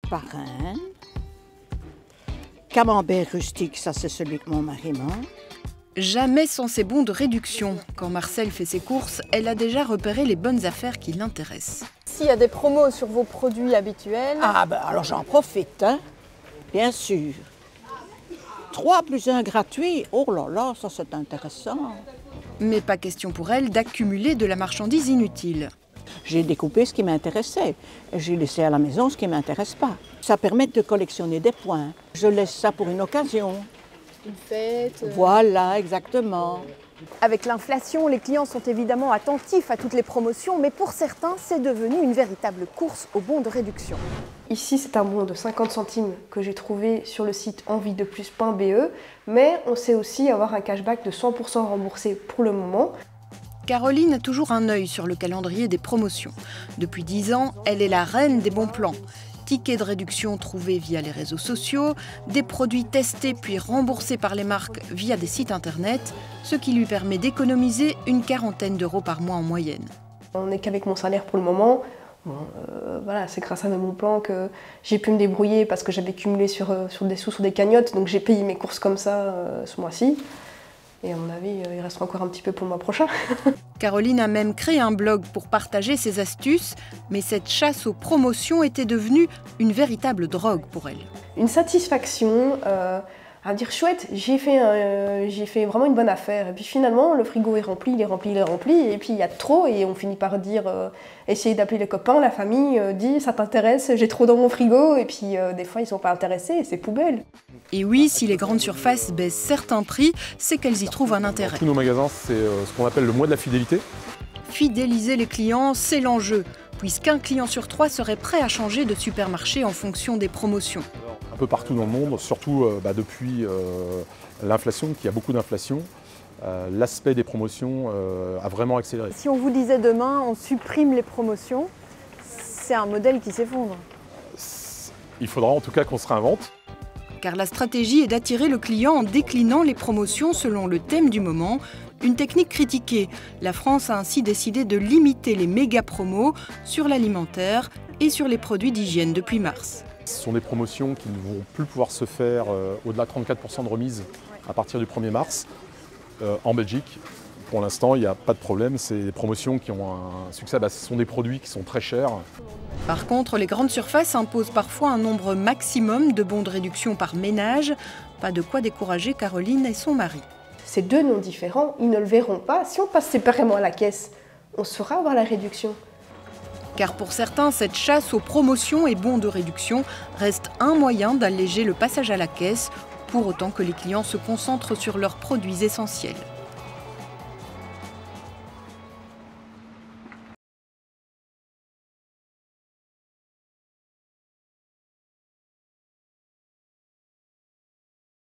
parrain. Camembert rustique, ça c'est celui que mon mari mange. Jamais sans ses bons de réduction. Quand Marcel fait ses courses, elle a déjà repéré les bonnes affaires qui l'intéressent. S'il y a des promos sur vos produits habituels... Ah ben alors j'en profite, hein, bien sûr. 3 + 1 gratuit, oh là là, ça c'est intéressant. Mais pas question pour elle d'accumuler de la marchandise inutile. J'ai découpé ce qui m'intéressait. J'ai laissé à la maison ce qui ne m'intéresse pas. Ça permet de collectionner des points. Je laisse ça pour une occasion. Une fête... Voilà, exactement. Avec l'inflation, les clients sont évidemment attentifs à toutes les promotions, mais pour certains, c'est devenu une véritable course aux bons de réduction. Ici, c'est un bon de 50 centimes que j'ai trouvé sur le site enviedeplusbe, mais on sait aussi avoir un cashback de 100% remboursé pour le moment. Caroline a toujours un œil sur le calendrier des promotions. Depuis 10 ans, elle est la reine des bons plans. Tickets de réduction trouvés via les réseaux sociaux, des produits testés puis remboursés par les marques via des sites internet, ce qui lui permet d'économiser une 40aine d'euros par mois en moyenne. On n'est qu'avec mon salaire pour le moment. Bon, voilà, c'est grâce à mes bons plans que j'ai pu me débrouiller parce que j'avais cumulé sur des sous sur des cagnottes, donc j'ai payé mes courses comme ça ce mois-ci. Et à mon avis, il restera encore un petit peu pour le mois prochain. Caroline a même créé un blog pour partager ses astuces, mais cette chasse aux promotions était devenue une véritable drogue pour elle. Une satisfaction à dire chouette, j'ai fait vraiment une bonne affaire. Et puis finalement, le frigo est rempli, il est rempli, il est rempli, et puis il y a trop, et on finit par dire, essayer d'appeler les copains, la famille, dit ça t'intéresse, j'ai trop dans mon frigo, et puis des fois ils sont pas intéressés, et c'est poubelle. Et oui, si les grandes surfaces baissent certains prix, c'est qu'elles y trouvent un intérêt. Dans tous nos magasins, c'est ce qu'on appelle le mois de la fidélité. Fidéliser les clients, c'est l'enjeu, puisqu'un client sur 3 serait prêt à changer de supermarché en fonction des promotions. Un peu partout dans le monde, surtout depuis l'inflation, qu'il y a beaucoup d'inflation, l'aspect des promotions a vraiment accéléré. Si on vous disait demain, on supprime les promotions, c'est un modèle qui s'effondre. Il faudra en tout cas qu'on se réinvente. Car la stratégie est d'attirer le client en déclinant les promotions selon le thème du moment, une technique critiquée. La France a ainsi décidé de limiter les méga promos sur l'alimentaire et sur les produits d'hygiène depuis mars. Ce sont des promotions qui ne vont plus pouvoir se faire au-delà de 34% de remise à partir du 1er mars en Belgique. Pour l'instant, il n'y a pas de problème, c'est des promotions qui ont un succès, ce sont des produits qui sont très chers. Par contre, les grandes surfaces imposent parfois un nombre maximum de bons de réduction par ménage. Pas de quoi décourager Caroline et son mari. Ces deux noms différents, ils ne le verront pas. Si on passe séparément à la caisse, on saura avoir la réduction. Car pour certains, cette chasse aux promotions et bons de réduction reste un moyen d'alléger le passage à la caisse, pour autant que les clients se concentrent sur leurs produits essentiels.